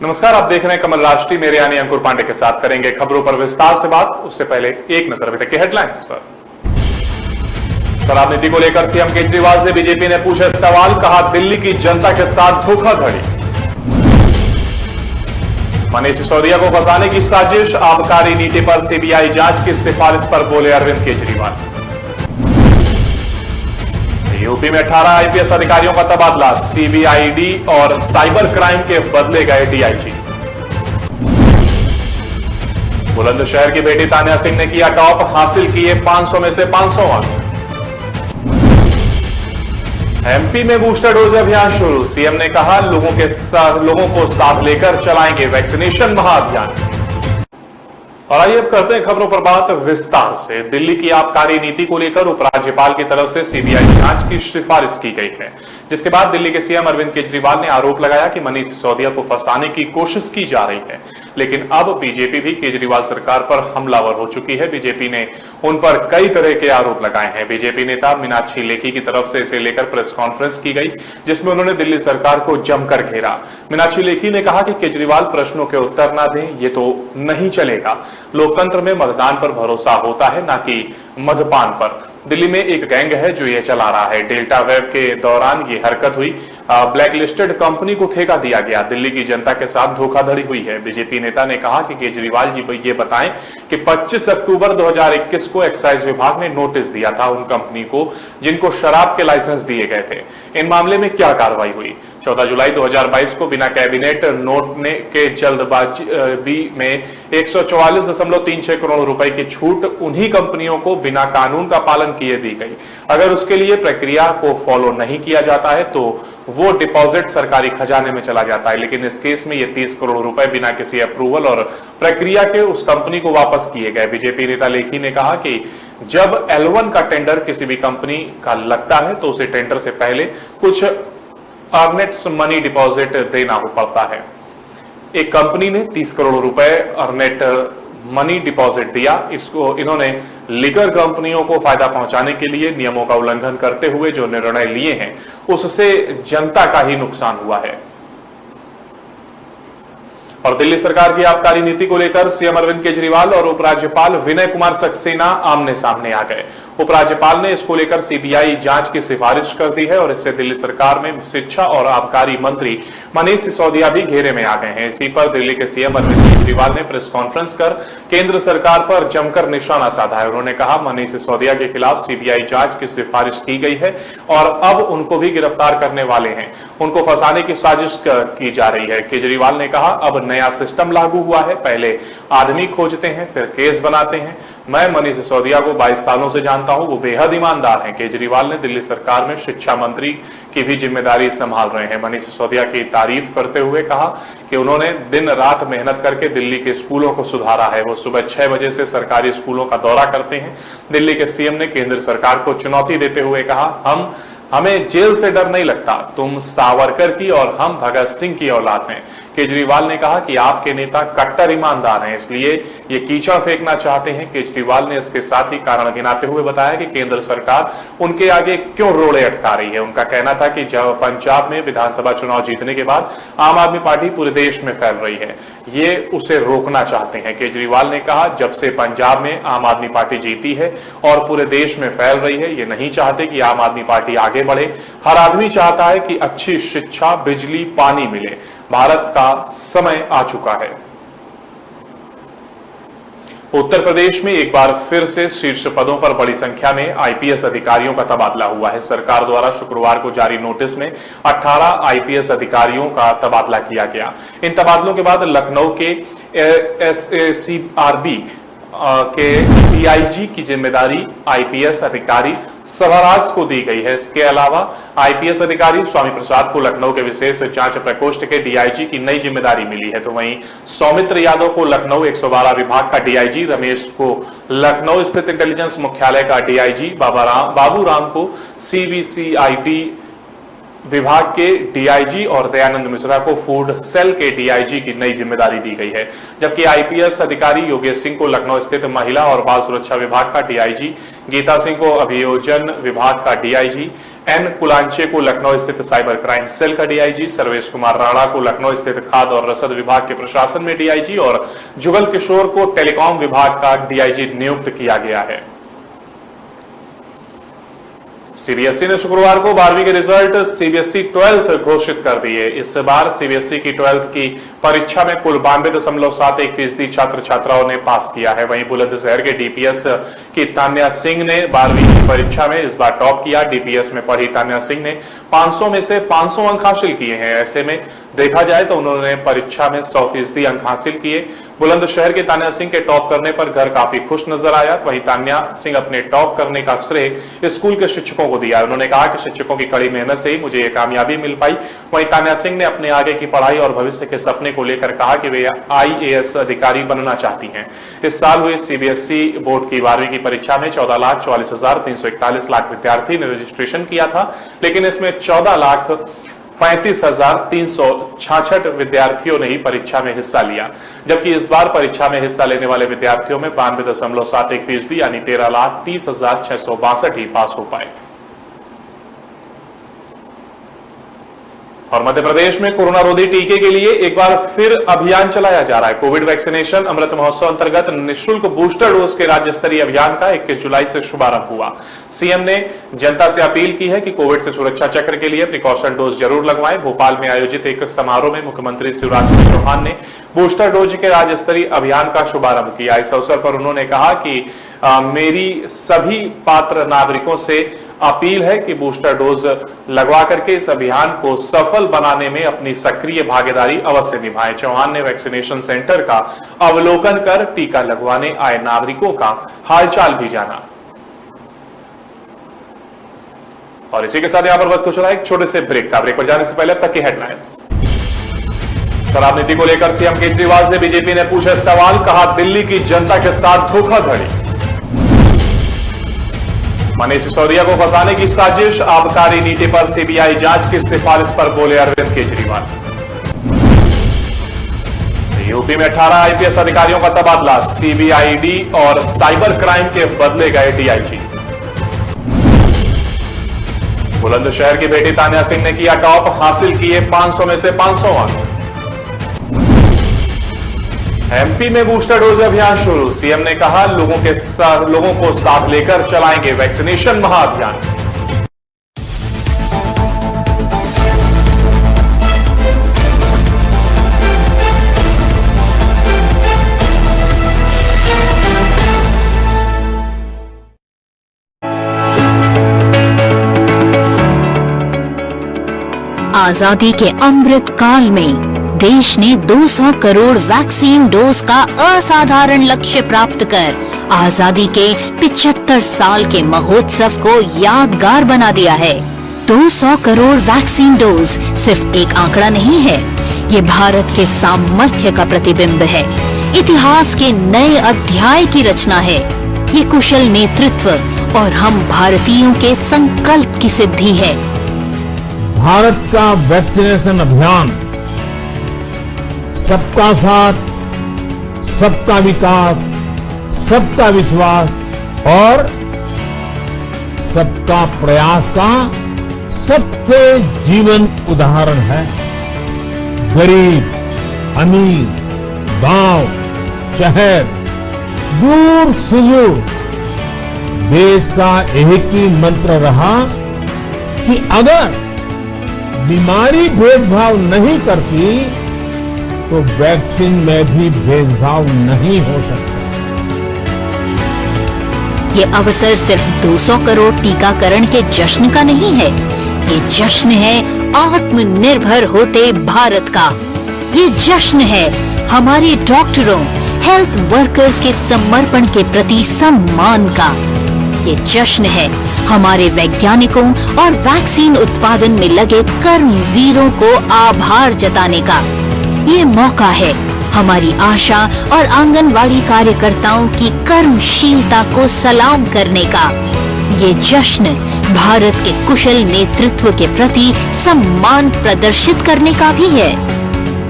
नमस्कार, आप देख रहे हैं कमल राष्ट्रीय। मेरे यानी अंकुर पांडे के साथ करेंगे खबरों पर विस्तार से बात। उससे पहले एक नजर अभी तक की हेडलाइंस पर। शराब नीति को लेकर सीएम केजरीवाल से बीजेपी ने पूछे सवाल, कहा दिल्ली की जनता के साथ धोखाधड़ी। मनीष सिसोदिया को फंसाने की साजिश, आबकारी नीति पर सीबीआई जांच की सिफारिश पर बोले अरविंद केजरीवाल। यूपी में 18 आईपीएस अधिकारियों का तबादला, सीबीआईडी और साइबर क्राइम के बदले गए डीआईजी। बुलंदशहर की बेटी तान्या सिंह ने किया टॉप, हासिल किए 500 में से 500 अंक। एमपी में बूस्टर डोज अभियान शुरू, सीएम ने कहा लोगों को साथ लेकर चलाएंगे वैक्सीनेशन महाअभियान। और आइए अब करते हैं खबरों पर बात विस्तार से। दिल्ली की आबकारी नीति को लेकर उपराज्यपाल की तरफ से सीबीआई जांच की सिफारिश की गई है, जिसके बाद दिल्ली के सीएम अरविंद केजरीवाल ने आरोप लगाया कि मनीष सिसोदिया को फंसाने की कोशिश की जा रही है। लेकिन अब बीजेपी भी केजरीवाल सरकार पर हमलावर हो चुकी है। बीजेपी ने उन पर कई तरह के आरोप लगाए हैं। बीजेपी नेता मीनाक्षी लेखी की तरफ से इसे लेकर प्रेस कॉन्फ्रेंस की गई, जिसमें उन्होंने दिल्ली सरकार को जमकर घेरा। मीनाक्षी लेखी ने कहा कि केजरीवाल प्रश्नों के उत्तर ना दें, ये तो नहीं चलेगा। लोकतंत्र में मतदान पर भरोसा होता है, ना कि मद्यपान पर। दिल्ली में एक गैंग है जो ये चला रहा है। डेल्टा वेब के दौरान ये हरकत हुई, ब्लैकलिस्टेड कंपनी को ठेका दिया गया। दिल्ली की जनता के साथ धोखाधड़ी हुई है। बीजेपी नेता ने कहा कि केजरीवाल जी ये बताएं कि 25 अक्टूबर 2021 को एक्साइज विभाग ने नोटिस दिया था उन कंपनी को जिनको शराब के लाइसेंस दिए गए थे। इन मामले में क्या कार्रवाई हुई? 14 जुलाई 2022 को बिना कैबिनेट नोट के जल्दबाजी में 144.36 करोड़ रुपए की छूट उन्हीं कंपनियों को बिना कानून का पालन किए दी गई। अगर उसके लिए प्रक्रिया को फॉलो नहीं किया जाता है तो वो डिपॉजिट सरकारी खजाने में चला जाता है। लेकिन इस केस में ये 30 करोड़ रुपए बिना किसी अप्रूवल और प्रक्रिया के उस कंपनी को वापस किए गए। बीजेपी नेता लेखी ने कहा कि जब L1 का टेंडर किसी भी कंपनी का लगता है तो उसे टेंडर से पहले कुछ अर्नेट मनी डिपॉजिट देना पड़ता है। एक कंपनी ने 30 करोड़ रुपए अर्नेट मनी डिपॉजिट दिया। इन्होंने लीगर कंपनियों को फायदा पहुंचाने के लिए नियमों का उल्लंघन करते हुए जो निर्णय लिए हैं उससे जनता का ही नुकसान हुआ है। और दिल्ली सरकार की आबकारी नीति को लेकर सीएम अरविंद केजरीवाल और उपराज्यपाल विनय कुमार सक्सेना आमने सामने आ गए। उपराज्यपाल ने इसको लेकर सीबीआई जांच की सिफारिश कर दी है और इससे दिल्ली सरकार में शिक्षा और आबकारी मंत्री मनीष सिसोदिया भी घेरे में आ गए हैं। इसी पर दिल्ली के सीएम अरविंद केजरीवाल ने प्रेस कॉन्फ्रेंस कर केंद्र सरकार पर जमकर निशाना साधा है। उन्होंने कहा मनीष सिसोदिया के खिलाफ सीबीआई जांच की सिफारिश की गई है और अब उनको भी गिरफ्तार करने वाले हैं। उनको फंसाने की साजिश की जा रही है। केजरीवाल ने कहा अब नया सिस्टम लागू हुआ है, पहले आदमी खोजते हैं फिर केस बनाते हैं। मैं मनीष सिसोदिया को 22 सालों से जानता हूं, वो बेहद ईमानदार हैं। केजरीवाल ने दिल्ली सरकार में शिक्षा मंत्री की भी जिम्मेदारी संभाल रहे हैं। मनीष सिसोदिया की तारीफ करते हुए कहा कि उन्होंने दिन रात मेहनत करके दिल्ली के स्कूलों को सुधारा है। वो सुबह 6 बजे से सरकारी स्कूलों का दौरा करते हैं। दिल्ली के सीएम ने केंद्र सरकार को चुनौती देते हुए कहा हमें जेल से डर नहीं लगता, तुम सावरकर की और हम भगत सिंह की औलाद हैं। केजरीवाल ने कहा कि आपके नेता कट्टर ईमानदार हैं, इसलिए ये कीचड़ फेंकना चाहते हैं। केजरीवाल ने इसके साथ ही कारण गिनाते हुए बताया कि केंद्र सरकार उनके आगे क्यों रोड़े अटका रही है। उनका कहना था कि जब पंजाब में विधानसभा चुनाव जीतने के बाद आम आदमी पार्टी पूरे देश में फैल रही है, ये उसे रोकना चाहते हैं। केजरीवाल ने कहा जब से पंजाब में आम आदमी पार्टी जीती है और पूरे देश में फैल रही है, ये नहीं चाहते कि आम आदमी पार्टी आगे बढ़े। हर आदमी चाहता है कि अच्छी शिक्षा, बिजली, पानी मिले। भारत का समय आ चुका है। उत्तर प्रदेश में एक बार फिर से शीर्ष पदों पर बड़ी संख्या में आईपीएस अधिकारियों का तबादला हुआ है। सरकार द्वारा शुक्रवार को जारी नोटिस में 18 आईपीएस अधिकारियों का तबादला किया गया। इन तबादलों के बाद लखनऊ के एसएसीआरबी के डीआईजी की जिम्मेदारी आईपीएस अधिकारी सभाराज को दी गई है। इसके अलावा आईपीएस अधिकारी स्वामी प्रसाद को लखनऊ के विशेष जांच प्रकोष्ठ के डीआईजी की नई जिम्मेदारी मिली है। तो वहीं सौमित्र यादव को लखनऊ 112 विभाग का डीआईजी, रमेश को लखनऊ स्थित इंटेलिजेंस मुख्यालय का डीआईजी, बाबूराम को सीबीसीआईडी विभाग के डीआईजी और दयानंद मिश्रा को फूड सेल के डीआईजी की नई जिम्मेदारी दी गई है। जबकि आईपीएस अधिकारी योगेश सिंह को लखनऊ स्थित महिला और बाल सुरक्षा विभाग का डीआईजी, गीता सिंह को अभियोजन विभाग का डीआईजी, एन कुलांचे को लखनऊ स्थित साइबर क्राइम सेल का डीआईजी, सर्वेश कुमार राणा को लखनऊ स्थित खाद्य और रसद विभाग के प्रशासन में डीआईजी और जुगल किशोर को टेलीकॉम विभाग का डीआईजी नियुक्त किया गया है। सीबीएसई ने शुक्रवार को 12वीं के रिजल्ट सीबीएसई 12th घोषित कर दिए। इस बार सीबीएसई की 12th की परीक्षा में कुल 92.71% छात्र छात्राओं ने पास किया है। वहीं बुलंदशहर के डीपीएस की तान्या सिंह ने 12वीं की परीक्षा में इस बार टॉप किया। डीपीएस में पढ़ी तान्या सिंह ने 500 में से 500 अंक हासिल किए हैं। ऐसे में देखा जाए तो उन्होंने परीक्षा में 100% अंक हासिल किए। बुलंदशहर के तान्या सिंह के टॉप करने पर घर काफी खुश नजर आया। वहीं तान्या सिंह अपने टॉप करने का श्रेय स्कूल के शिक्षकों को दिया। उन्होंने कहा कि शिक्षकों की कड़ी मेहनत से ही मुझे ये कामयाबी मिल पाई। वहीं तान्या सिंह ने अपने आगे की पढ़ाई और भविष्य के सपने को लेकर कहा कि वे आईएएस अधिकारी बनना चाहती हैं। इस साल हुई सीबीएसई बोर्ड की 12वीं की परीक्षा में 14,44,341 विद्यार्थी ने रजिस्ट्रेशन किया था, लेकिन इसमें 14,35,366 विद्यार्थियों ने ही परीक्षा में हिस्सा लिया, जबकि इस बार परीक्षा में हिस्सा लेने वाले विद्यार्थियों में 92.71% यानी 13,30,662 ही पास हो पाए। और मध्य प्रदेश में कोरोना रोधी टीके के लिए एक बार फिर अभियान चलाया जा रहा है। कोविड वैक्सीनेशन अमृत महोत्सव अंतर्गत निःशुल्क बूस्टर डोज के राज्य स्तरीय अभियान का 21 जुलाई से शुभारंभ हुआ। सीएम ने जनता से अपील की है कि कोविड से सुरक्षा चक्र के लिए प्रिकॉशन डोज जरूर लगवाएं। भोपाल में आयोजित एक समारोह में मुख्यमंत्री शिवराज सिंह चौहान ने बूस्टर डोज के राज्य स्तरीय अभियान का शुभारंभ किया। इस अवसर पर उन्होंने कहा कि मेरी सभी पात्र नागरिकों से अपील है कि बूस्टर डोज लगवा करके इस अभियान को सफल बनाने में अपनी सक्रिय भागीदारी अवश्य निभाएं। चौहान ने वैक्सीनेशन सेंटर का अवलोकन कर टीका लगवाने आए नागरिकों का हालचाल भी जाना। और इसी के साथ यहां पर वक्त हो चला एक छोटे से ब्रेक का। ब्रेक पर जाने से पहले अब तक की हेडलाइंस। शराब नीति को लेकर सीएम केजरीवाल से बीजेपी ने पूछे सवाल, कहा दिल्ली की जनता के साथ धोखाधड़ी। मनीष सिसोदिया को फंसाने की साजिश, आबकारी नीति पर सीबीआई जांच की सिफारिश पर बोले अरविंद केजरीवाल। यूपी में 18 आईपीएस अधिकारियों का तबादला, सीबीआईडी और साइबर क्राइम के बदले गए डीआईजी। बुलंदशहर की बेटी तान्या सिंह ने किया टॉप, हासिल किए 500 में से 500 अंक। एमपी में बूस्टर डोज अभियान शुरू, सीएम ने कहा लोगों को साथ लेकर चलाएंगे वैक्सीनेशन महाअभियान। आजादी के अमृत काल में देश ने 200 करोड़ वैक्सीन डोज का असाधारण लक्ष्य प्राप्त कर आजादी के 75 साल के महोत्सव को यादगार बना दिया है। 200 करोड़ वैक्सीन डोज सिर्फ एक आंकड़ा नहीं है, ये भारत के सामर्थ्य का प्रतिबिंब है, इतिहास के नए अध्याय की रचना है। ये कुशल नेतृत्व और हम भारतीयों के संकल्प की सिद्धि है। भारत का वैक्सीनेशन अभियान सबका साथ, सबका विकास, सबका विश्वास और सबका प्रयास का सबसे जीवंत उदाहरण है। गरीब, अमीर, गांव, शहर, दूर सुदूर, देश का एक ही मंत्र रहा कि अगर बीमारी भेदभाव नहीं करती तो वैक्सीन में भी भेदभाव नहीं हो सकता। ये अवसर सिर्फ 200 करोड़ टीकाकरण के जश्न का नहीं है, ये जश्न है आत्मनिर्भर होते भारत का। ये जश्न है हमारे डॉक्टरों, हेल्थ वर्कर्स के समर्पण के प्रति सम्मान का। ये जश्न है हमारे वैज्ञानिकों और वैक्सीन उत्पादन में लगे कर्मवीरों को आभार जताने का। ये मौका है हमारी आशा और आंगनवाड़ी कार्यकर्ताओं की कर्मशीलता को सलाम करने का। ये जश्न भारत के कुशल नेतृत्व के प्रति सम्मान प्रदर्शित करने का भी है।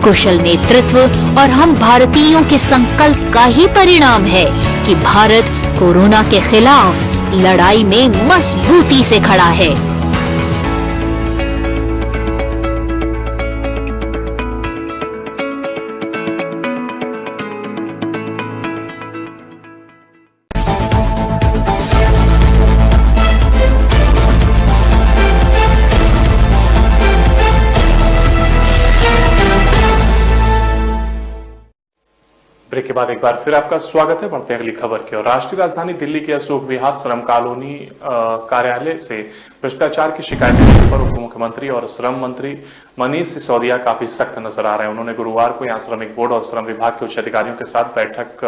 कुशल नेतृत्व और हम भारतीयों के संकल्प का ही परिणाम है कि भारत कोरोना के खिलाफ लड़ाई में मजबूती से खड़ा है। ब्रेक के बाद एक बार फिर आपका स्वागत है। बढ़ते हैं अगली खबर की ओर। राष्ट्रीय राजधानी दिल्ली के अशोक विहार श्रम कॉलोनी कार्यालय से भ्रष्टाचार की शिकायतें पर उप मुख्यमंत्री और श्रम मंत्री मनीष सिसोदिया काफी सख्त नजर आ रहे हैं। उन्होंने गुरुवार को यहां श्रमिक बोर्ड और श्रम विभाग के उच्च अधिकारियों के साथ बैठक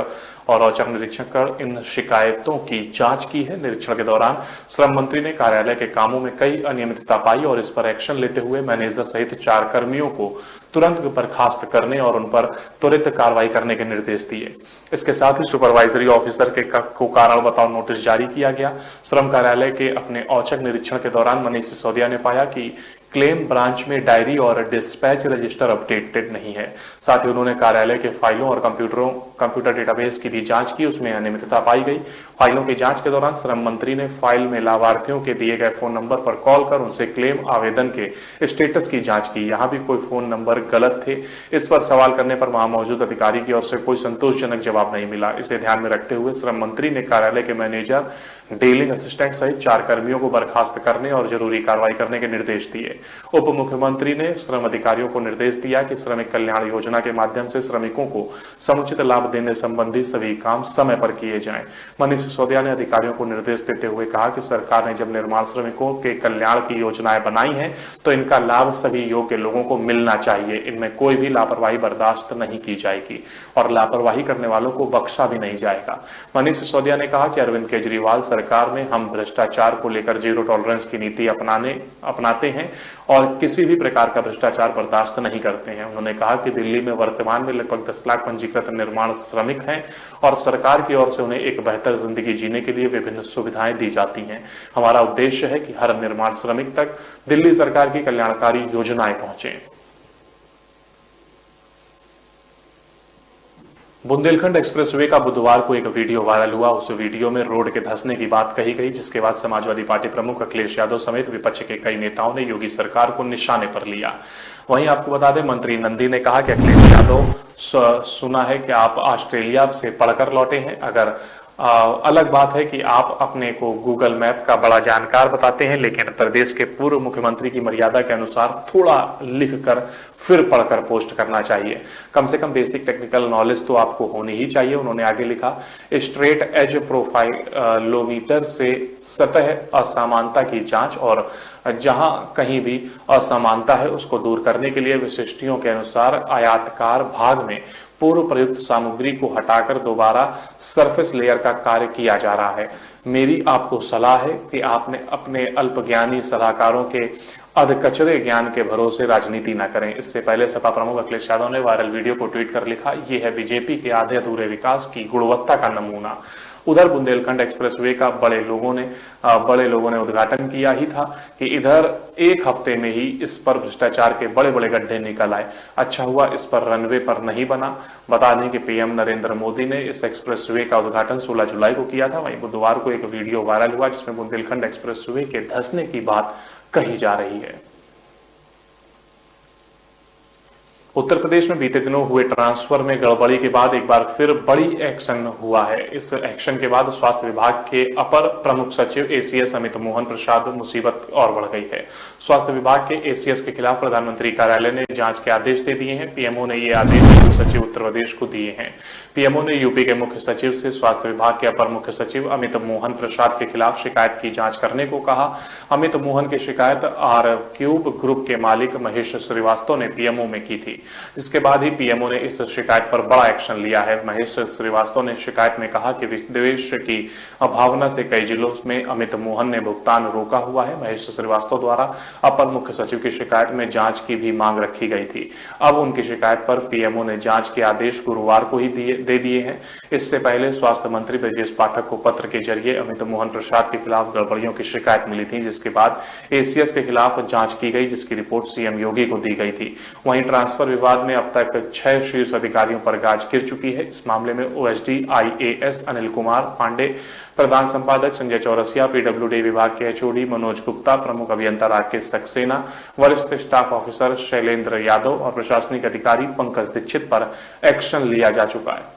और औचक निरीक्षण कर इन शिकायतों की जांच की है। निरीक्षण के दौरान श्रम मंत्री ने कार्यालय के कामों में कई अनियमितता पाई और इस पर एक्शन लेते हुए मैनेजर सहित 4 कर्मियों को तुरंत बर्खास्त करने और उन पर त्वरित कार्रवाई करने के निर्देश दिए। इसके साथ ही सुपरवाइजरी ऑफिसर को कारण बताओ नोटिस जारी किया गया। श्रम कार्यालय के अपने औचक निरीक्षण के दौरान मनीष सिसोदिया ने पाया कि क्लेम ब्रांच में डायरी और डिस्पैच रजिस्टर अपडेटेड नहीं है। साथ ही उन्होंने कार्यालय के फाइलों और कंप्यूटर डेटाबेस की भी जांच की, उसमें अनियमितता पाई गई। फाइलों की जांच के दौरान श्रम मंत्री ने फाइल में लाभार्थियों के दिए गए फोन नंबर पर कॉल कर उनसे क्लेम आवेदन के स्टेटस की जांच की। यहां भी कोई फोन नंबर गलत थे। इस पर सवाल करने पर वहां मौजूद अधिकारी की ओर से कोई संतोषजनक जवाब नहीं मिला। इसे ध्यान में रखते हुए श्रम मंत्री ने कार्यालय के मैनेजर, डीलिंग असिस्टेंट सहित 4 कर्मियों को बर्खास्त करने और जरूरी कार्रवाई करने के निर्देश दिए। उप मुख्यमंत्री ने श्रम अधिकारियों को निर्देश दिया कि श्रमिक कल्याण योजना के माध्यम से श्रमिकों को समुचित लाभ देने संबंधी सभी काम समय पर किए जाएं। मनीष सिसोदिया ने अधिकारियों को निर्देश देते हुए कहा कि सरकार ने जब निर्माण श्रमिकों के कल्याण की योजनाएं बनाई हैं तो इनका लाभ सभी योग्य लोगों को मिलना चाहिए। इनमें कोई भी लापरवाही बर्दाश्त नहीं की जाएगी और लापरवाही करने वालों को बख्शा भी नहीं जाएगा। मनीष सिसोदिया ने कहा कि अरविंद केजरीवाल सरकार में हम भ्रष्टाचार को लेकर जीरो टॉलरेंस की नीति अपनाते हैं और किसी भी प्रकार का भ्रष्टाचार बर्दाश्त नहीं करते हैं। उन्होंने कहा कि दिल्ली में वर्तमान में लगभग 10 लाख पंजीकृत निर्माण श्रमिक हैं और सरकार की ओर से उन्हें एक बेहतर जिंदगी जीने के लिए विभिन्न सुविधाएं दी जाती हैं। हमारा उद्देश्य है कि हर निर्माण श्रमिक तक दिल्ली सरकार की कल्याणकारी योजनाएं पहुंचे। बुंदेलखंड एक्सप्रेसवे का बुधवार को एक वीडियो वायरल हुआ। उस वीडियो में रोड के धंसने की बात कही गई, जिसके बाद समाजवादी पार्टी प्रमुख अखिलेश यादव समेत विपक्ष के कई नेताओं ने योगी सरकार को निशाने पर लिया। वहीं आपको बता दें, मंत्री नंदी ने कहा कि अखिलेश यादव सुना है कि आप ऑस्ट्रेलिया से पढ़कर लौटे हैं। अगर अलग बात है कि आप अपने को गूगल मैप का बड़ा जानकार बताते हैं, लेकिन प्रदेश के पूर्व मुख्यमंत्री की मर्यादा के अनुसार थोड़ा लिखकर फिर पढ़कर पोस्ट करना चाहिए। कम से कम बेसिक टेक्निकल नॉलेज तो आपको होनी ही चाहिए। उन्होंने आगे लिखा, स्ट्रेट एज प्रोफाइलोमीटर से सतह असमानता की जांच और जहां कहीं भी असमानता है उसको दूर करने के लिए विशिष्टियों के अनुसार आयताकार भाग में पूर्व प्रयुक्त सामग्री को हटाकर दोबारा सरफेस लेयर का कार्य किया जा रहा है। मेरी आपको सलाह है कि आपने अपने अल्पज्ञानी सलाहकारों के अधकचरे ज्ञान के भरोसे राजनीति न करें। इससे पहले सपा प्रमुख अखिलेश यादव ने वायरल वीडियो को ट्वीट कर लिखा, ये है बीजेपी के आधे अधूरे विकास की गुणवत्ता का नमूना। उधर बुंदेलखंड एक्सप्रेसवे का बड़े लोगों ने उद्घाटन किया ही था कि इधर एक हफ्ते में ही इस पर भ्रष्टाचार के बड़े बड़े गड्ढे निकल आए। अच्छा हुआ इस पर रनवे पर नहीं बना। बता दें कि पीएम नरेंद्र मोदी ने इस एक्सप्रेसवे का उद्घाटन 16 जुलाई को किया था। वहीं बुधवार को एक वीडियो वायरल हुआ जिसमें बुंदेलखंड एक्सप्रेसवे के धंसने की बात कही जा रही है। उत्तर प्रदेश में बीते दिनों हुए ट्रांसफर में गड़बड़ी के बाद एक बार फिर बड़ी एक्शन हुआ है। इस एक्शन के बाद स्वास्थ्य विभाग के अपर प्रमुख सचिव एसीएस अमित मोहन प्रसाद मुसीबत और बढ़ गई है। स्वास्थ्य विभाग के एसीएस के खिलाफ प्रधानमंत्री कार्यालय ने जांच के आदेश दे दिए हैं। पीएमओ ने ये आदेश मुख्य सचिव उत्तर प्रदेश को दिए हैं। पीएमओ ने यूपी के मुख्य सचिव से स्वास्थ्य विभाग के अपर मुख्य सचिव अमित मोहन प्रसाद के खिलाफ शिकायत की जांच करने को कहा। अमित मोहन की शिकायत R-Cube ग्रुप के मालिक महेश श्रीवास्तव ने पीएमओ में की थी, जिसके बाद ही पीएमओ ने इस शिकायत पर बड़ा एक्शन लिया है। महेश श्रीवास्तव ने शिकायत में कहा कि विद्वेष की भावना से कई जिलों में अमित मोहन ने भुगतान रोका हुआ है। महेश श्रीवास्तव द्वारा अपर मुख्य सचिव की शिकायत में जांच की भी मांग रखी गई थी। अब उनकी शिकायत पर पीएमओ ने जांच के आदेश गुरुवार को ही दे दिए हैं। इससे पहले स्वास्थ्य मंत्री ब्रजेश पाठक को पत्र के जरिए अमित मोहन प्रसाद के खिलाफ गड़बड़ियों की शिकायत मिली थी, जिसके बाद एसीएस के खिलाफ जांच की गई, जिसकी रिपोर्ट सीएम योगी को दी गई थी। वहीं ट्रांसफर विवाद में अब तक 6 शीर्ष अधिकारियों पर गाज गिर चुकी है। इस मामले में ओएसडी IAS अनिल कुमार पांडे, प्रधान संपादक संजय चौरसिया, पीडब्ल्यूडी विभाग के एचओडी मनोज गुप्ता, प्रमुख अभियंता राकेश सक्सेना, वरिष्ठ स्टाफ ऑफिसर शैलेंद्र यादव और प्रशासनिक अधिकारी पंकज दीक्षित पर एक्शन लिया जा चुका है।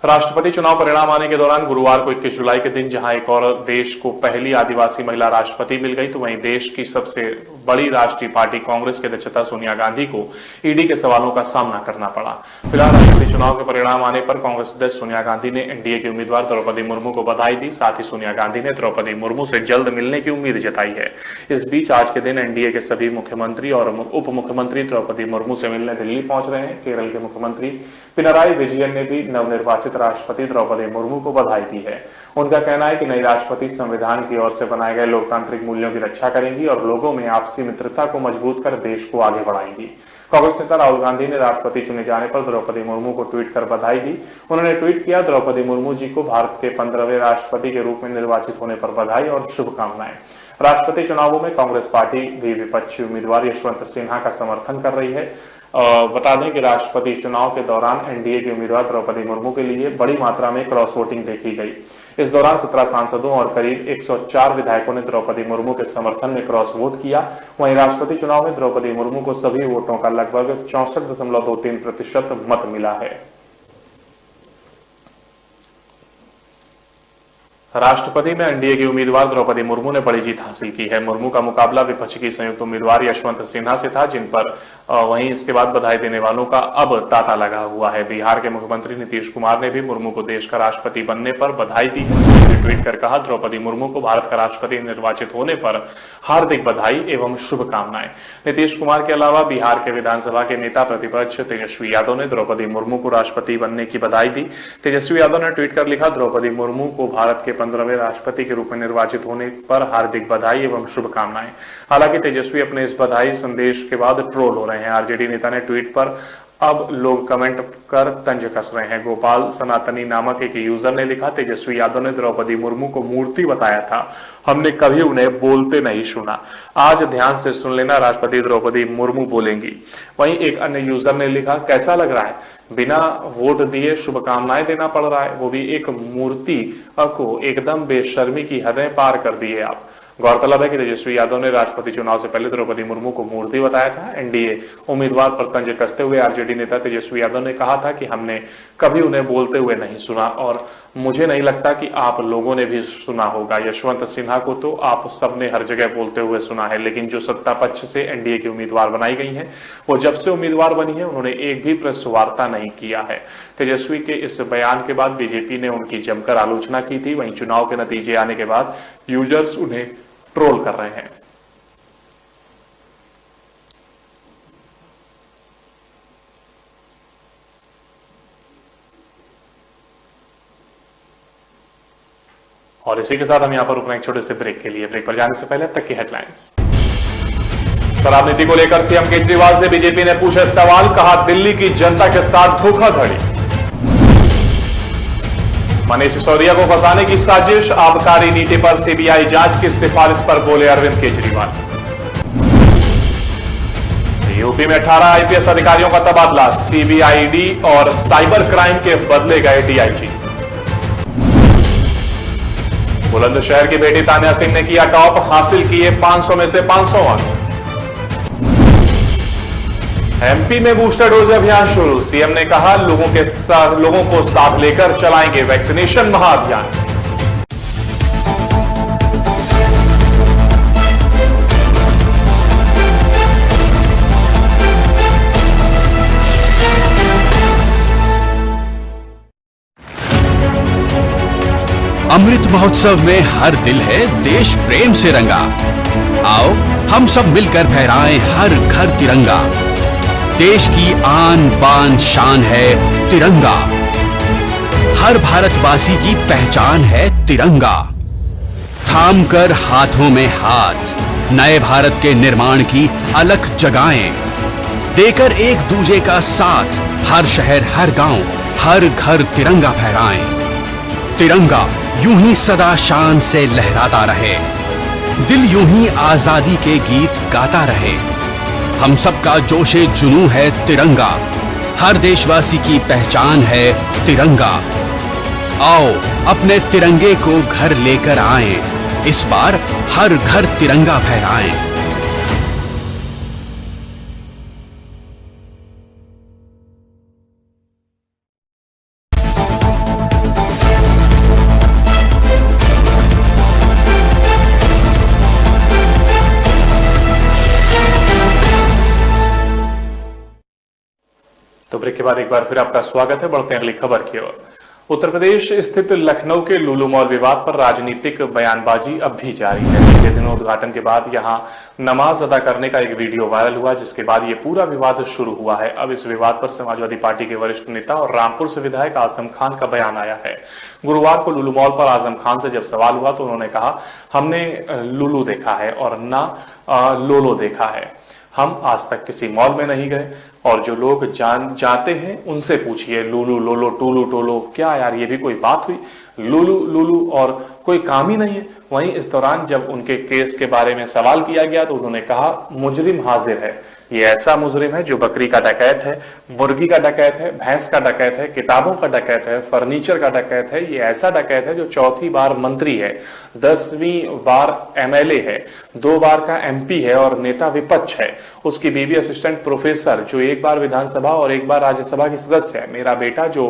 राष्ट्रपति चुनाव परिणाम आने के दौरान गुरुवार को 21 जुलाई के दिन जहां एक और देश को पहली आदिवासी महिला राष्ट्रपति मिल गई, तो वहीं देश की सबसे बड़ी राष्ट्रीय पार्टी कांग्रेस के अध्यक्षता सोनिया गांधी को ईडी के सवालों का सामना करना पड़ा। फिलहाल राष्ट्रपति चुनाव के परिणाम आने पर कांग्रेस अध्यक्ष सोनिया गांधी ने एनडीए की उम्मीदवार द्रौपदी मुर्मू को बधाई दी। साथ ही सोनिया गांधी ने द्रौपदी मुर्मू से जल्द मिलने की उम्मीद जताई है। इस बीच आज के दिन एनडीए के सभी मुख्यमंत्री और उप मुख्यमंत्री द्रौपदी मुर्मू से मिलने दिल्ली पहुंच रहे हैं। केरल के मुख्यमंत्री पिनराई विजयन ने भी नवनिर्वाचित राष्ट्रपति द्रौपदी मुर्मू को बधाई दी है। उनका कहना है कि नई राष्ट्रपति संविधान की ओर से बनाए गए लोकतांत्रिक मूल्यों की रक्षा करेंगी और लोगों में आपसी मित्रता को मजबूत कर देश को आगे बढ़ाएंगी। कांग्रेस नेता राहुल गांधी ने राष्ट्रपति चुने जाने पर द्रौपदी मुर्मू को ट्वीट कर बधाई दी। उन्होंने ट्वीट किया, द्रौपदी मुर्मू जी को भारत के 15वें राष्ट्रपति के रूप में निर्वाचित होने पर बधाई और शुभकामनाएं। राष्ट्रपति चुनावों में कांग्रेस पार्टी भी विपक्षी उम्मीदवार यशवंत सिन्हा का समर्थन कर रही है। बता दें कि राष्ट्रपति चुनाव के दौरान एनडीए की उम्मीदवार द्रौपदी मुर्मू के लिए बड़ी मात्रा में क्रॉस वोटिंग देखी गई। इस दौरान 17 सांसदों और करीब 104 विधायकों ने द्रौपदी मुर्मू के समर्थन में क्रॉस वोट किया। वहीं राष्ट्रपति चुनाव में द्रौपदी मुर्मू को सभी वोटों का लगभग 64.23% मत मिला है। राष्ट्रपति में एनडीए की उम्मीदवार द्रौपदी मुर्मू ने बड़ी जीत हासिल की है। मुर्मू का मुकाबला विपक्ष की संयुक्त उम्मीदवार यशवंत सिन्हा से था, जिन पर वहीं इसके बाद बधाई देने वालों का अब तांता लगा हुआ है। बिहार के मुख्यमंत्री नीतीश कुमार ने भी मुर्मू को देश का राष्ट्रपति बनने पर बधाई दी है। उन्होंने ट्वीट कर कहा, द्रौपदी मुर्मू को भारत का राष्ट्रपति निर्वाचित होने पर हार्दिक बधाई एवं शुभकामनाएं। नीतीश कुमार के अलावा बिहार के विधानसभा के नेता प्रतिपक्ष तेजस्वी यादव ने द्रौपदी मुर्मू को राष्ट्रपति बनने की बधाई दी। तेजस्वी यादव ने ट्वीट कर लिखा, द्रौपदी मुर्मू को भारत के 15वें राष्ट्रपति के रूप में निर्वाचित होने पर हार्दिक बधाई एवं शुभकामनाएं। हालांकि तेजस्वी अपने इस बधाई संदेश के बाद ट्रोल हो रहे हैं। आरजेडी नेता ने ट्वीट पर अब लोग कमेंट कर तंज कस रहे हैं। गोपाल सनातनी नामक एक यूजर ने लिखा, तेजस्वी यादव ने द्रौपदी मुर्मू को मूर्ति बताया था, हमने कभी उन्हें बोलते नहीं सुना। आज ध्यान से सुन लेना, राष्ट्रपति द्रौपदी मुर्मू बोलेंगी। वहीं एक अन्य यूजर ने लिखा, कैसा लग रहा है, बिना वोट दिए शुभकामनाएं देना पड़ रहा है, वो भी एक मूर्ति को। एकदम बेशर्मी की हदें पार कर दी है आप। गौरतलब है कि तेजस्वी यादव ने राष्ट्रपति चुनाव से पहले द्रौपदी मुर्मू को मूर्ति बताया था। एनडीए उम्मीदवार पर तंज कसते हुए आरजेडी नेता तेजस्वी यादव ने कहा था कि हमने कभी उन्हें बोलते हुए नहीं सुना और मुझे नहीं लगता कि आप लोगों ने भी सुना होगा। यशवंत सिन्हा को तो आप सबने हर जगह बोलते हुए सुना है, लेकिन जो सत्ता पक्ष से एनडीए की उम्मीदवार बनाई गई हैं, वो जब से उम्मीदवार बनी है उन्होंने एक भी प्रेस वार्ता नहीं किया है। तेजस्वी के इस बयान के बाद बीजेपी ने उनकी जमकर आलोचना की थी। वहीं चुनाव के नतीजे आने के बाद यूजर्स उन्हें ट्रोल कर रहे हैं। और इसी के साथ हम यहां पर रुकना एक छोटे से ब्रेक के लिए। ब्रेक पर जाने से पहले अब तक की हेडलाइंस। शराब नीति को लेकर सीएम केजरीवाल से बीजेपी ने पूछे सवाल, कहा दिल्ली की जनता के साथ धोखाधड़ी। मनीष सिसोदिया को फंसाने की साजिश, आबकारी नीति पर सीबीआई जांच की सिफारिश पर बोले अरविंद केजरीवाल। यूपी में 18 आईपीएस अधिकारियों का तबादला, सीबीआईडी और साइबर क्राइम के बदले गए डीआईजी। बुलंदशहर की बेटी तान्या सिंह ने किया टॉप, हासिल किए 500 में से 500 अंक। एमपी में बूस्टर डोज अभियान शुरू, सीएम ने कहा लोगों को साथ लेकर चलाएंगे वैक्सीनेशन महाअभियान। अमृत महोत्सव में हर दिल है देश प्रेम से रंगा। आओ हम सब मिलकर फहराएं हर घर तिरंगा। देश की आन बान शान है तिरंगा, हर भारतवासी की पहचान है तिरंगा। थाम कर हाथों में हाथ, नए भारत के निर्माण की अलख जगाएं। देकर एक दूजे का साथ, हर शहर हर गांव हर घर तिरंगा फहराएं। तिरंगा यूं ही सदा शान से लहराता रहे, दिल यूं ही आजादी के गीत गाता रहे। हम सबका जोशे जुनून है तिरंगा, हर देशवासी की पहचान है तिरंगा। आओ अपने तिरंगे को घर लेकर आएं, इस बार हर घर तिरंगा फहराएं। तो ब्रेक के बाद एक बार फिर आपका स्वागत है। बढ़ते हैं अगली खबर की ओर। उत्तर प्रदेश स्थित लखनऊ के लुलु मॉल विवाद पर राजनीतिक बयानबाजी अब भी जारी है। पिछले दिनों उद्घाटन के बाद यहां नमाज अदा करने का एक वीडियो वायरल हुआ, जिसके बाद ये पूरा विवाद शुरू हुआ है। अब इस विवाद पर समाजवादी पार्टी के वरिष्ठ नेता और रामपुर से विधायक आजम खान का बयान आया है। गुरुवार को लुलु मॉल पर आजम खान से जब सवाल हुआ तो उन्होंने कहा, हमने लुलु देखा है और ना लोलो देखा है। हम आज तक किसी मॉल में नहीं गए और जो लोग जाते हैं उनसे पूछिए, लुलु लोलो टूलू टोलो, क्या यार ये भी कोई बात हुई? लुलु लुलु और कोई काम ही नहीं है। वहीं इस दौरान जब उनके केस के बारे में सवाल किया गया तो उन्होंने कहा, मुजरिम हाजिर है। ये ऐसा मुजरिम है जो बकरी का डकैत है, मुर्गी का डकैत है, भैंस का डकैत है, किताबों का डकैत है, फर्नीचर का डकैत है। ये ऐसा डकैत है जो चौथी बार मंत्री है, 10वीं बार एमएलए है, 2 बार का एमपी है और नेता विपक्ष है। उसकी बीवी असिस्टेंट प्रोफेसर जो 1 बार विधानसभा और 1 बार राज्यसभा की सदस्य है। मेरा बेटा जो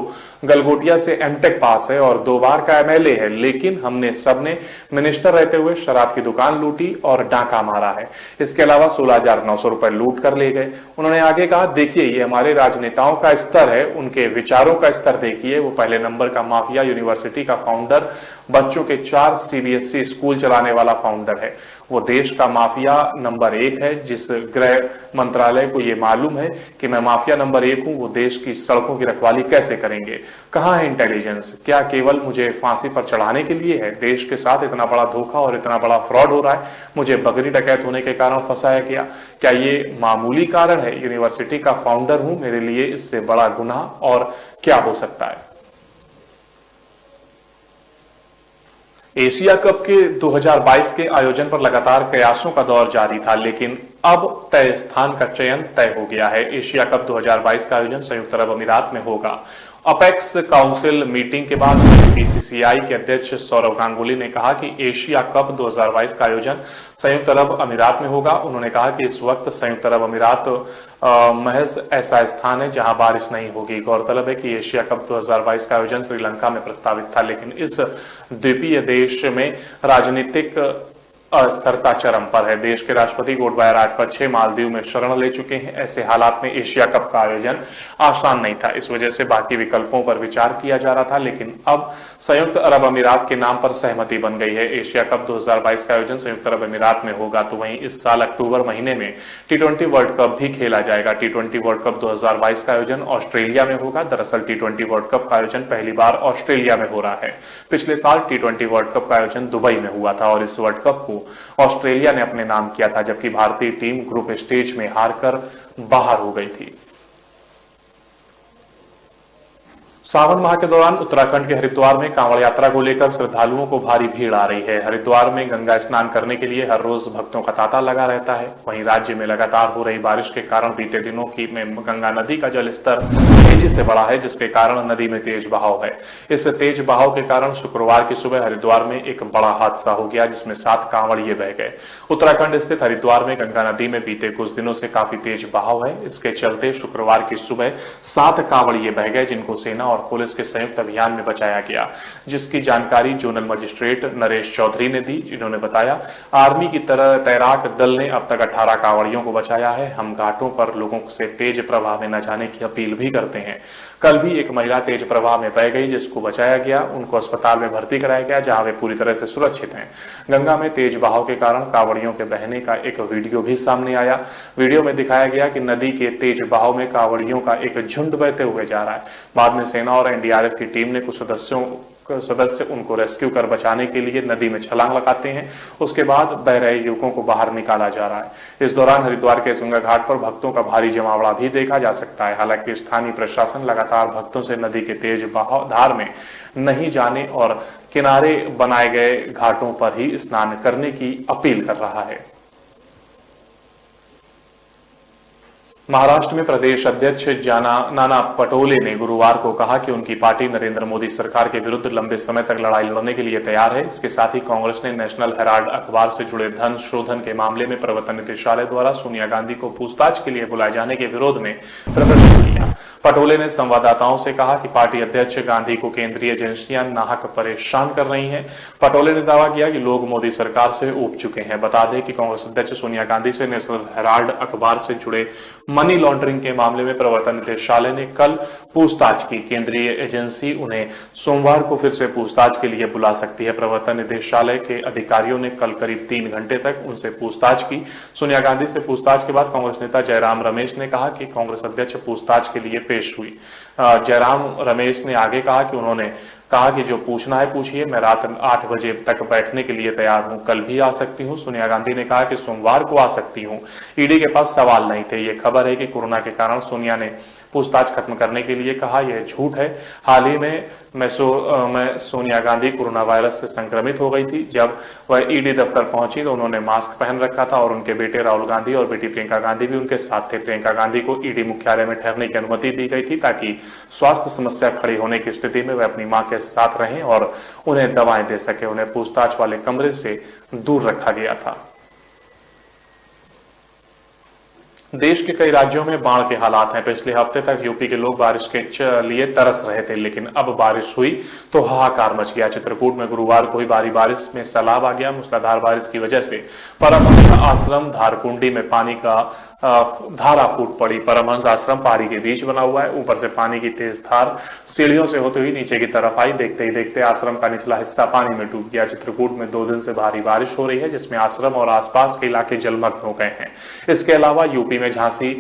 गलगोटिया से एमटेक पास है और 2 बार का एमएलए है, लेकिन हमने सबने मिनिस्टर रहते हुए शराब की दुकान लूटी और डाका मारा है। इसके अलावा 16,900 रुपए लूट कर ले गए। उन्होंने आगे कहा, देखिए ये हमारे राजनेताओं का स्तर है, उनके विचारों का स्तर देखिए। वो पहले नंबर का माफिया, यूनिवर्सिटी का फाउंडर, बच्चों के 4 सीबीएसई स्कूल चलाने वाला फाउंडर है। वो देश का माफिया नंबर 1 है। जिस गृह मंत्रालय को ये मालूम है कि मैं माफिया नंबर 1 हूं, वो देश की सड़कों की रखवाली कैसे करेंगे? कहां है इंटेलिजेंस? क्या केवल मुझे फांसी पर चढ़ाने के लिए है? देश के साथ इतना बड़ा धोखा और इतना बड़ा फ्रॉड हो रहा है, मुझे बकरी डकैत होने के कारण फंसाया गया। क्या ये मामूली कारण है? यूनिवर्सिटी का फाउंडर हूं, मेरे लिए इससे बड़ा गुनाह और क्या हो सकता है? एशिया कप के 2022 के आयोजन पर लगातार प्रयासों का दौर जारी था, लेकिन अब तय स्थान का चयन तय हो गया है। एशिया कप 2022 का आयोजन संयुक्त अरब अमीरात में होगा। अपेक्स काउंसिल मीटिंग के बाद बीसीसीआई के अध्यक्ष सौरव गांगुली ने कहा कि एशिया कप 2022 का आयोजन संयुक्त अरब अमीरात में होगा। उन्होंने कहा कि इस वक्त संयुक्त अरब अमीरात महज ऐसा स्थान है जहां बारिश नहीं होगी। गौरतलब है कि एशिया कप 2022 का आयोजन श्रीलंका में प्रस्तावित था, लेकिन इस द्वीपीय देश में राजनीतिक अस्थिरता चरम पर है। देश के राष्ट्रपति गोटबाया राजपक्षे मालदीव में शरण ले चुके हैं। ऐसे हालात में एशिया कप का आयोजन आसान नहीं था। इस वजह से बाकी विकल्पों पर विचार किया जा रहा था, लेकिन अब संयुक्त अरब अमीरात के नाम पर सहमति बन गई है। एशिया कप 2022 का आयोजन संयुक्त अरब अमीरात में होगा। तो वहीं इस साल अक्टूबर महीने में T20 वर्ल्ड कप भी खेला जाएगा। T20 वर्ल्ड कप 2022 का आयोजन ऑस्ट्रेलिया में होगा। दरअसल T20 वर्ल्ड कप का आयोजन पहली बार ऑस्ट्रेलिया में हो रहा है। पिछले साल T20 वर्ल्ड कप का आयोजन दुबई में हुआ था और इस वर्ल्ड कप को ऑस्ट्रेलिया ने अपने नाम किया था, जबकि भारतीय टीम ग्रुप स्टेज में हारकर बाहर हो गई थी। सावन माह के दौरान उत्तराखंड के हरिद्वार में कांवड़ यात्रा को लेकर श्रद्धालुओं को भारी भीड़ आ रही है। हरिद्वार में गंगा स्नान करने के लिए हर रोज भक्तों का तांता लगा रहता है। वहीं राज्य में लगातार हो रही बारिश के कारण बीते दिनों में गंगा नदी का जलस्तर तेजी से बढ़ा है, जिसके कारण नदी में तेज बहाव है। इस तेज बहाव के कारण शुक्रवार की सुबह हरिद्वार में एक बड़ा हादसा हो गया, जिसमें 7 कांवड़िए बह गए। उत्तराखंड स्थित हरिद्वार में गंगा नदी में बीते कुछ दिनों से काफी तेज बहाव है। इसके चलते शुक्रवार की सुबह 7 कांवड़िए बह गए, जिनको सेना और पुलिस के संयुक्त अभियान में बचाया गया, जिसकी जानकारी जोनल मजिस्ट्रेट नरेश चौधरी ने दी, जिन्होंने बताया, आर्मी की तरह तैराक दल ने अब तक 18 कांवड़ियों को बचाया है। हम घाटों पर लोगों से तेज प्रवाह में न जाने की अपील भी करते हैं। कल भी एक महिला तेज प्रवाह में बह गई, जिसको बचाया गया। उनको अस्पताल में भर्ती कराया गया, जहां वे पूरी तरह से सुरक्षित हैं। गंगा में तेज बहाव के कारण कांवड़ियों के बहने का एक वीडियो भी सामने आया। वीडियो में दिखाया गया कि नदी के तेज बहाव में कांवड़ियों का एक झुंड बहते हुए जा रहा है। बाद में सेना और एनडीआरएफ की टीम ने कुछ सदस्य उनको रेस्क्यू कर बचाने के लिए नदी में छलांग लगाते हैं। उसके बाद बह रहे युवकों को बाहर निकाला जा रहा है। इस दौरान हरिद्वार के गंगा घाट पर भक्तों का भारी जमावड़ा भी देखा जा सकता है। हालांकि स्थानीय प्रशासन लगातार भक्तों से नदी के तेज बहाव धार में नहीं जाने और किनारे बनाए गए घाटों पर ही स्नान करने की अपील कर रहा है। महाराष्ट्र में प्रदेश अध्यक्ष नाना पटोले ने गुरुवार को कहा कि उनकी पार्टी नरेंद्र मोदी सरकार के विरुद्ध लंबे समय तक लड़ाई लड़ने के लिए तैयार है। इसके साथ ही कांग्रेस ने नेशनल हेराल्ड अखबार से जुड़े धन शोधन के मामले में प्रवर्तन निदेशालय द्वारा सोनिया गांधी को पूछताछ के लिए बुलाए जाने के विरोध में प्रदर्शन किया। पटोले ने संवाददाताओं से कहा कि पार्टी अध्यक्ष गांधी को केंद्रीय एजेंसियां नाहक परेशान कर रही हैं। पटोले ने दावा किया कि लोग मोदी सरकार से ऊब चुके हैं। बता दें कि कांग्रेस अध्यक्ष सोनिया गांधी से नेशनल हेराल्ड अखबार से जुड़े मनी लॉन्ड्रिंग के मामले में प्रवर्तन निदेशालय ने कल पूछताछ की। केंद्रीय एजेंसी उन्हें सोमवार को फिर से पूछताछ के लिए बुला सकती है। प्रवर्तन निदेशालय के अधिकारियों ने कल करीब 3 घंटे तक उनसे पूछताछ की। सोनिया गांधी से पूछताछ के बाद कांग्रेस नेता जयराम रमेश ने कहा कि कांग्रेस अध्यक्ष पूछताछ के लिए पेश हुई। जयराम रमेश ने आगे कहा कि उन्होंने कहा कि जो पूछना है पूछिए, मैं रात 8 बजे तक बैठने के लिए तैयार हूं, कल भी आ सकती हूं। सोनिया गांधी ने कहा कि सोमवार को आ सकती हूं। ईडी के पास सवाल नहीं थे। ये खबर है कि कोरोना के कारण सोनिया ने पूछताछ खत्म करने के लिए कहा, यह झूठ है। हाल ही में सोनिया गांधी कोरोना वायरस से संक्रमित हो गई थी। जब वह ईडी दफ्तर पहुंची तो उन्होंने मास्क पहन रखा था और उनके बेटे राहुल गांधी और बेटी प्रियंका गांधी भी उनके साथ थे। प्रियंका गांधी को ईडी मुख्यालय में ठहरने की अनुमति दी गई थी ताकि स्वास्थ्य समस्या खड़ी होने की स्थिति में वे अपनी मां के साथ रहें और उन्हें दवाएं दे सके। उन्हें पूछताछ वाले कमरे से दूर रखा गया था। देश के कई राज्यों में बाढ़ के हालात हैं। पिछले हफ्ते तक यूपी के लोग बारिश के लिए तरस रहे थे, लेकिन अब बारिश हुई तो हाहाकार मच गया। चित्रकूट में गुरुवार को ही भारी बारिश में सैलाब आ गया। मूसलाधार बारिश की वजह से परमहंस आश्रम धारकुंडी में पानी का धारा फूट पड़ी। परमहंस आश्रम पहाड़ी के बीच बना हुआ है। ऊपर से पानी की तेज धार सीढ़ियों से होते हुए नीचे की तरफ आई। देखते ही देखते आश्रम का निचला हिस्सा पानी में डूब गया। चित्रकूट में 2 दिन से भारी बारिश हो रही है, जिसमें आश्रम और आसपास के इलाके जलमग्न हो गए हैं। इसके अलावा यूपी में झांसी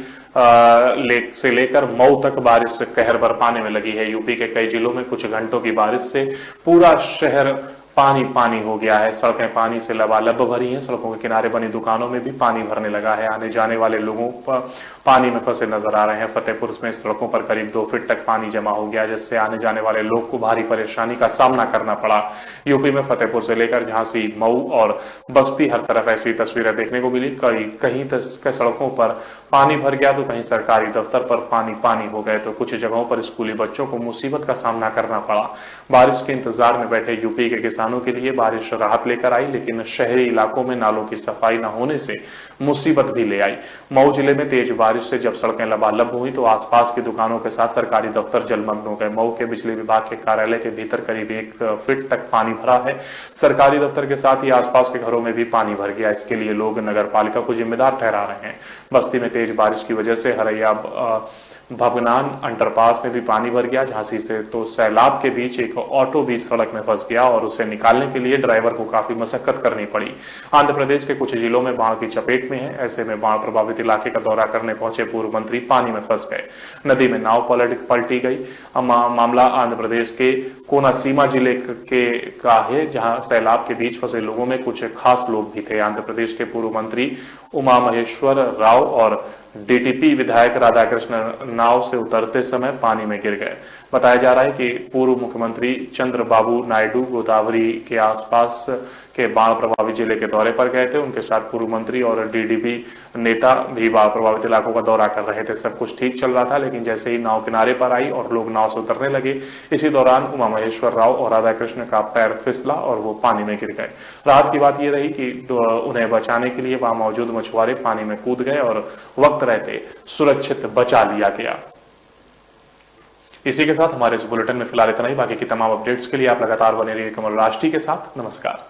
से लेकर मऊ तक बारिश से कहर बरपाने में लगी है। यूपी के कई जिलों में कुछ घंटों की बारिश से पूरा शहर पानी पानी हो गया है। सड़कें पानी से लबालब भरी हैं। सड़कों के किनारे बनी दुकानों में भी पानी भरने लगा है। आने जाने वाले लोगों पर पानी में फंसे नजर आ रहे हैं। फतेहपुर में सड़कों पर करीब 2 फीट तक पानी जमा हो गया, जिससे आने जाने वाले लोग को भारी परेशानी का सामना करना पड़ा। यूपी में फतेहपुर से लेकर झांसी, मऊ और बस्ती हर तरफ ऐसी तस्वीरें देखने को मिली। कहीं सड़कों पर पानी भर गया तो कहीं सरकारी दफ्तर पर पानी पानी हो गए, तो कुछ जगहों पर स्कूली बच्चों को मुसीबत का सामना करना पड़ा। बारिश के इंतजार में बैठे यूपी के किसानों के लिए बारिश राहत लेकर आई, लेकिन शहरी इलाकों में नालों की सफाई न होने से मुसीबत भी ले आई। मऊ जिले में तेज बारिश से जब सड़कें लबालब हुई तो आसपास की दुकानों के साथ सरकारी दफ्तर जलमग्न हो गए। मऊ के बिजली विभाग के कार्यालय के भीतर करीब 1 फीट तक पानी भरा है। सरकारी दफ्तर के साथ ही आसपास के घरों में भी पानी भर गया। इसके लिए लोग नगर पालिका को जिम्मेदार ठहरा रहे हैं। बस्ती में तेज बारिश की वजह से हरैया भगनान अंडरपास में भी पानी भर गया। झांसी से तो सैलाब के बीच एक ऑटो भी सड़क में फंस गया और उसे निकालने के लिए ड्राइवर को काफी मशक्कत करनी पड़ी। आंध्र प्रदेश के कुछ जिलों में बाढ़ की चपेट में है। ऐसे में बाढ़ प्रभावित इलाके का दौरा करने पहुंचे पूर्व मंत्री पानी में फंस गए। नदी में नाव पलटी गई। मामला आंध्र प्रदेश के कोनासीमा जिले का है, जहां सैलाब के बीच फंसे लोगों में कुछ खास लोग भी थे। आंध्र प्रदेश के पूर्व मंत्री उमा महेश्वर राव और डीटीपी विधायक राधाकृष्ण नाव से उतरते समय पानी में गिर गए। बताया जा रहा है कि पूर्व मुख्यमंत्री चंद्रबाबू नायडू गोदावरी के आसपास के बाढ़ प्रभावित जिले के दौरे पर गए थे। उनके साथ पूर्व मंत्री और डीडीपी नेता भी बाढ़ प्रभावित इलाकों का दौरा कर रहे थे। सब कुछ ठीक चल रहा था, लेकिन जैसे ही नाव किनारे पर आई और लोग नाव से उतरने लगे, इसी दौरान उमा महेश्वर राव और राधाकृष्ण का पैर फिसला और वो पानी में गिर गए। राहत की बात यह रही कि उन्हें बचाने के लिए वहां मौजूद मछुआरे पानी में कूद गए और वक्त रहते सुरक्षित बचा लिया गया। इसी के साथ हमारे इस बुलेटिन में फिलहाल इतना ही। बाकी की तमाम अपडेट्स के लिए आप लगातार बने रहिए कमल राष्ट्रीय के साथ। नमस्कार।